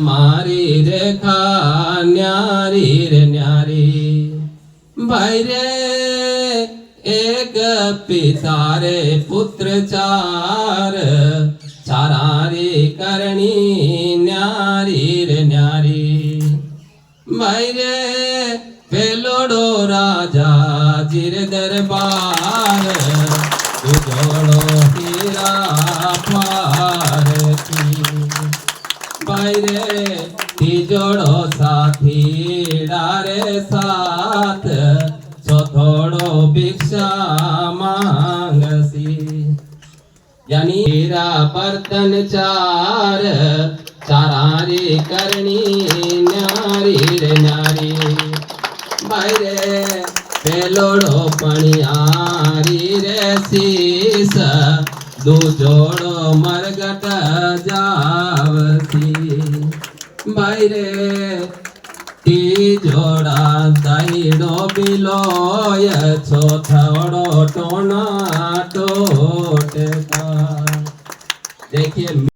मारी रेखा न्यारी रे न्यारी भाई रे एक पिता रे पुत्र चार चारारी करणी न्यारी रे न्यारी भाई रे पेलोडो राजा जीर दरबार उजोड़ो हीरा पार की भाई रे तीजोड़ो साथी डारे साथ चौथोड़ो भिक्षा मांगसी यानी हीरा बर्तन चार चारारी करणी न्यारी रे न्यारी भाई रे पेलोड़ो पणियारी रे शीस दूजोड़ो मरगट जावसी भाई रे तीजोड़ा दाईडो बिलोय चौथोड़ो टोना टोटका। देखिए